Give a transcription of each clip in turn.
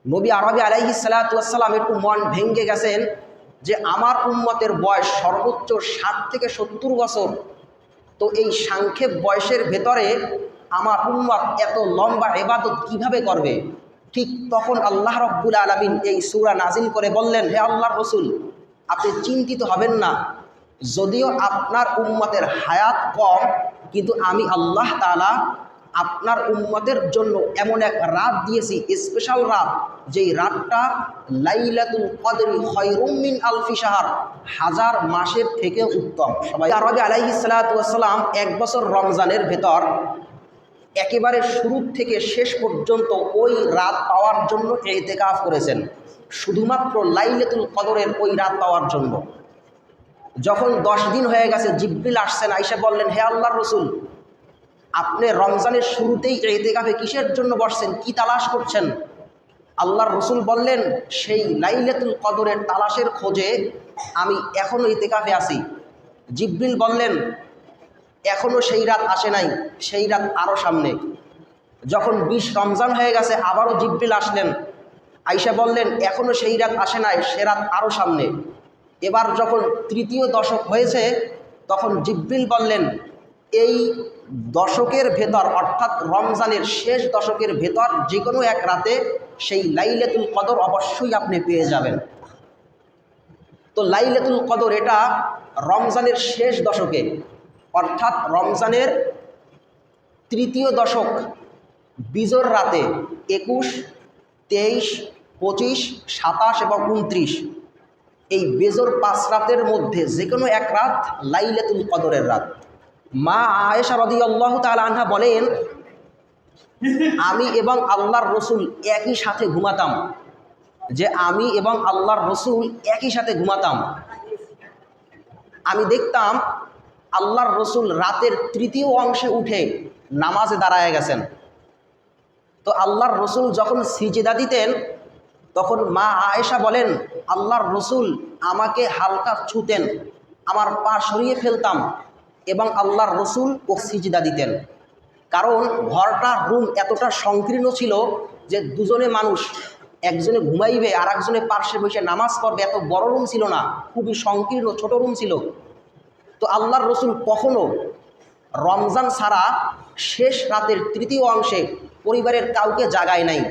নবী আরবি আলাইহিস সালাতু ওয়াস সালাম একটু মন ভেঙে গেছেন যে আমার উম্মতের বয়স সর্বোচ্চ 60 থেকে 70 বছর। তো এই সংক্ষেপ বয়সের ভেতরে আমার উম্মত এত লম্বা ইবাদত কিভাবে করবে। ঠিক তখন আল্লাহ রাব্বুল আলামিন এই সূরা নাজিল করে বললেন, হে আল্লাহর রাসূল, আপনি চিন্তিত হবেন না। যদিও আপনার উম্মতের হায়াত কম, কিন্তু আমি আল্লাহ তাআলা আপনার উম্মতের জন্য এমন এক রাত দিয়েছি, স্পেশাল রাত, যেই রাতটা লাইলাতুল কদরি খায়রুম মিন আলফি শাহর, হাজার মাসের থেকে উত্তম। সবাই আরবি আলাইহিস সালাতু ওয়াস সালাম 1 বছর রমজানের ভেতর একেবারে শুরু থেকে শেষ পর্যন্ত ওই রাত পাওয়ার জন্য ইতিকাফ করেছেন, শুধুমাত্র লাইলাতুল কদরের ওই রাত পাওয়ার জন্য। যখন 10 দিন হয়ে গেছে, জিবরিল আসছেন, আয়েশা বললেন, হে আল্লাহর রাসূল, আপনি রমজানের শুরুতেই ইতিকাফে কিসের জন্য বসছেন, কি তালাশ করছেন? আল্লাহর রাসূল বললেন, সেই লাইলাতুল কদরের তালাশের খোঁজে আমি এখনও ইতিকাফে আছি। জিবরিল বললেন, এখনও সেই রাত আসে নাই, সেই রাত আরও সামনে। যখন 20 রমজান হয়ে গেছে, আবারও জিবরিল আসলেন। আয়েশা বললেন, এখনও সেই রাত আসে নাই, সে রাত আরও সামনে। এবার যখন 3য় দশক হয়েছে, তখন জিবরিল বললেন, এই দশকের ভেতর, অর্থাৎ রমজানের শেষ দশকের ভেতর যে কোনো এক রাতে সেই লাইলাতুল কদর অবশ্যই আপনি পেয়ে যাবেন। তো লাইলাতুল কদর এটা রমজানের শেষ দশকে, অর্থাৎ রমজানের 3য় দশক বিজোর রাতে 21, 23, 25, 27 এবং 29, এই বেজোর 5 রাতের মধ্যে যে কোনো এক রাত লাইলাতুল কদরের রাত। মা আয়েশা রাদিয়াল্লাহু তাআলা আনহা বলেন, আমি এবং আল্লাহর রসুল একই সাথে ঘুমাতাম, যে আমি এবং আল্লাহর রসুল একই সাথে ঘুমাতাম। আমি দেখতাম আল্লাহর রসুল রাতের 3য় অংশে উঠে নামাজে দাঁড়ায় গেছেন। তো আল্লাহর রসুল যখন সিজদা দিতেন, তখন মা আয়েশা বলেন, আল্লাহর রসুল আমাকে হালকা ছুতেন, আমার পা সরিয়ে ফেলতাম এবং আল্লাহর রসুল ও সিজদা দিতেন। কারণ ঘরটা, রুম এতটা সংকীর্ণ ছিল যে দুজনে মানুষ, একজনে ঘুমাইবে আর একজনে পার্শ্বে বসে নামাজ পড়বে, এত বড় রুম ছিল না, খুবই সংকীর্ণ ছোট রুম ছিল। তো আল্লাহর রসুল কখনো রমজান ছাড়া শেষ রাতের 3য় অংশে পরিবারের কাউকে জাগায় নাই,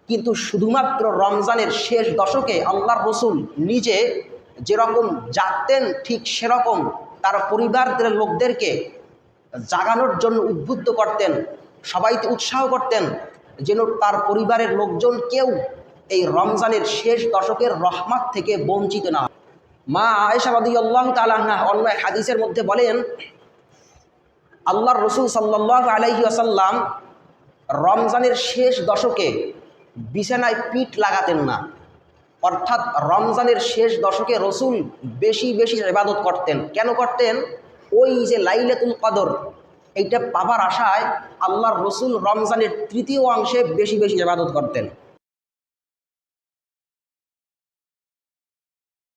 কিন্তু শুধুমাত্র রমজানের শেষ দশকে আল্লাহর রসুল নিজে যেরকম জাগতেন, ঠিক সেরকম তার পরিবারের লোকদেরকে জাগানোর জন্য উদ্বুদ্ধ করতেন, সবাইকে উৎসাহ করতেন, যেন তার পরিবারের লোকজন কেউ এই রমজানের শেষ দশকের রহমত থেকে বঞ্চিত না হয়। মা আয়েশা রাদিয়াল্লাহু তাআলা আনহা অন্য এক হাদিসের মধ্যে বলেন, আল্লাহর রসুল সাল্লাল্লাহু আলাইহি ওয়াসাল্লাম রমজানের শেষ দশকে বিছানায় পিঠ লাগাতেন না, অর্থাৎ রমজানের শেষ দশকে রসুল বেশি বেশি ইবাদত করতেন। কেন করতেন? ওই যে লাইলাতুল কদর, এইটা পাবার আশায় আল্লাহর রসুল রমজানের 3য় অংশে বেশি বেশি ইবাদত করতেন।